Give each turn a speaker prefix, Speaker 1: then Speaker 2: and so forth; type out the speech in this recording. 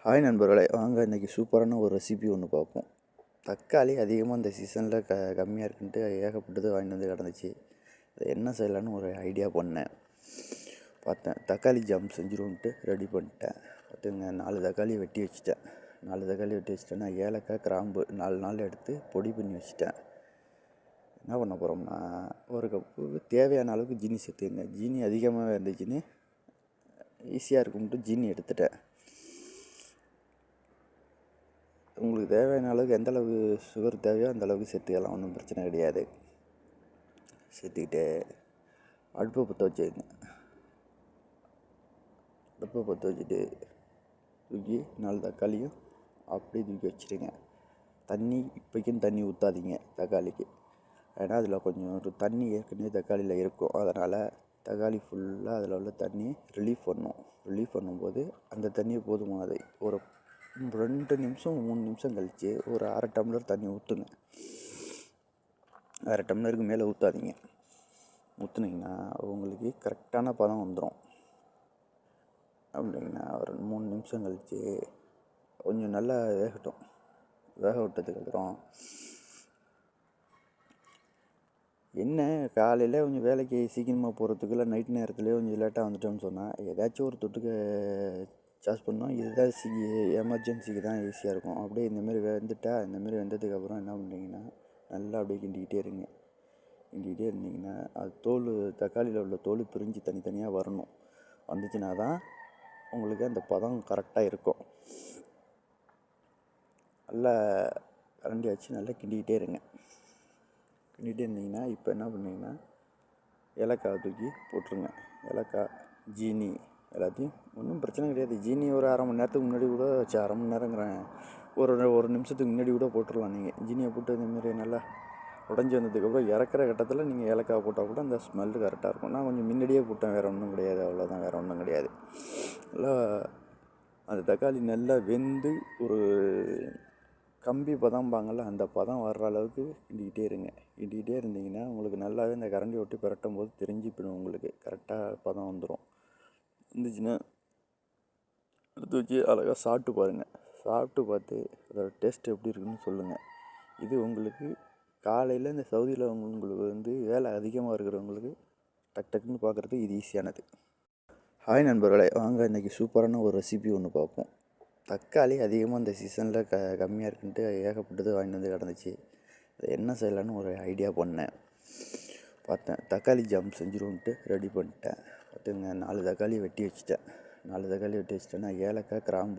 Speaker 1: Hi நண்பர்களே, வாங்க இன்றைக்கி சூப்பரான ஒரு ரெசிபி ஒன்று பார்ப்போம். தக்காளி அதிகமாக இந்த சீசனில் கம்மியாக இருக்குன்ட்டு ஏகப்பட்டது வாங்கிட்டு வந்து கிடந்துச்சு. அதை என்ன செய்யலான்னு ஒரு ஐடியா பண்ணேன். பார்த்தேன் தக்காளி ஜாம் செஞ்சுருன்ட்டு ரெடி பண்ணிட்டேன். பார்த்துங்க, 4 தக்காளி வெட்டி வச்சுட்டேன். 4 தக்காளி வெட்டி வச்சுட்டேன்னா ஏலக்காய், கிராம்பு 4 நாள் எடுத்து பொடி பண்ணி வச்சுட்டேன். என்ன பண்ண போகிறோம்னா, ஒரு கப்பு தேவையான அளவுக்கு ஜீனி சேர்த்துங்க. ஜீனி அதிகமாக இருந்துச்சுன்னு ஈஸியாக இருக்கும்ட்டு ஜீனி எடுத்துட்டேன். உங்களுக்கு தேவையான அளவுக்கு எந்த அளவுக்கு சுகர் தேவையோ அந்த அளவுக்கு சேர்த்துக்கலாம், ஒன்றும் பிரச்சனை கிடையாது. சேர்த்துக்கிட்டு அடுப்பை பற்ற வச்சுக்கோங்க. அடுப்பை பற்ற வச்சுட்டு தூக்கி 4 தக்காளியும் அப்படியே தூக்கி வச்சுருங்க. இப்போக்கும் தண்ணி ஊற்றாதீங்க தக்காளிக்கு, ஏன்னா அதில் கொஞ்சம் ஒரு தண்ணி ஏற்கனவே தக்காளியில் இருக்கும். அதனால் தக்காளி ஃபுல்லாக அதில் உள்ள தண்ணி ரிலீஃப் பண்ணும்போது அந்த தண்ணியை போதுமானது. ஒரு 2 நிமிஷம் 3 நிமிஷம் கழித்து ஒரு அரை டம்ளர் தண்ணி ஊற்றுங்க. அரை டம்ளருக்கு மேலே ஊற்றாதீங்க. ஊற்றுனீங்கன்னா உங்களுக்கு கரெக்டான பதம் வந்துடும். அப்படின்னா ஒரு 3 நிமிஷம் கழித்து கொஞ்சம் நல்லா வேகட்டும். வேக விட்டதுக்கப்புறம் என்ன, காலையில் கொஞ்சம் வேலைக்கு சீக்கிரமாக போகிறதுக்குள்ள நைட் நேரத்துலேயே கொஞ்சம் லேட்டாக வந்துட்டோம்னு சொன்னால் ஏதாச்சும் ஒரு தொட்டுக்க சார்ஜ் பண்ணோம். இதுதான் எமர்ஜென்சிக்கு தான் ஈஸியாக இருக்கும். அப்படியே இந்தமாரி இந்தமாரி வெந்ததுக்கப்புறம் என்ன பண்ணுறீங்கன்னா, நல்லா அப்படியே கிண்டிக்கிட்டே இருந்தீங்கன்னா அது தக்காளியில் உள்ள தோல் பிரிஞ்சு தனித்தனியாக வரணும். வந்துச்சுன்னா தான் உங்களுக்கு அந்த பதம் கரெக்டாக இருக்கும். நல்லா கரண்டி வச்சு நல்லா கிண்டிக்கிட்டே இருந்தீங்கன்னா இப்போ என்ன பண்ணுறீங்கன்னா, ஏலக்காய் தூக்கி போட்டுருங்க. ஏலக்காய், ஜீனி எல்லாத்தையும் ஒன்றும் பிரச்சனை கிடையாது. ஜீனி ஒரு அரை மணி நேரத்துக்கு முன்னாடி கூட அரை மணி நேரங்கிறேன், ஒரு நிமிஷத்துக்கு முன்னாடி கூட போட்டுடலாம். நீங்கள் ஜீனியை போட்டு இந்தமாரி நல்லா உடஞ்சி வந்ததுக்கப்புறம் இறக்குற கட்டத்தில் நீங்கள் ஏலக்காய் போட்டால் கூட அந்த ஸ்மெல்லு கரெக்டாக இருக்கும். நான் கொஞ்சம் முன்னாடியே போட்டேன், வேறு ஒன்றும் கிடையாது, அவ்வளோதான், வேறு ஒன்றும் கிடையாது. நல்லா அந்த தக்காளி நல்லா வெந்து ஒரு கம்பி பதம்பாங்கள்ல, அந்த பதம் வர்ற அளவுக்கு கிண்டிக்கிட்டே இருந்தீங்கன்னா உங்களுக்கு நல்லாவே இந்த கரண்டி ஒட்டி பிரட்டும் போது தெரிஞ்சுக்கணும். உங்களுக்கு கரெக்டாக பதம் வந்துடும். இருந்துச்சுன்னா எடுத்து வச்சு அழகாக சாப்பிட்டு பாருங்கள். சாப்பிட்டு பார்த்து அதோட டேஸ்ட் எப்படி இருக்குன்னு சொல்லுங்கள். இது உங்களுக்கு காலையில் இந்த சவுதியில் உங்களுக்கு வேலை அதிகமாக இருக்கிறவங்களுக்கு டக்குன்னு பார்க்குறது இது ஈஸியானது. ஹாய் நண்பர்களே, வாங்க இன்றைக்கி சூப்பரான ஒரு ரெசிபி ஒன்று பார்ப்போம். தக்காளி அதிகமாக இந்த சீசனில் கம்மியாக இருக்குன்ட்டு ஏகப்பட்டது வாங்கிட்டு வந்து கிடந்துச்சு. அதை என்ன செய்யலான்னு ஒரு ஐடியா பண்ணேன். பார்த்தேன் தக்காளி ஜாம் செஞ்சுருன்ட்டு ரெடி பண்ணிட்டேன். பார்த்துங்க, 4 தக்காளி வெட்டி வச்சுட்டேன். 4 தக்காளி வெட்டி வச்சுட்டேன்னா ஏலக்காய், கிராம்பு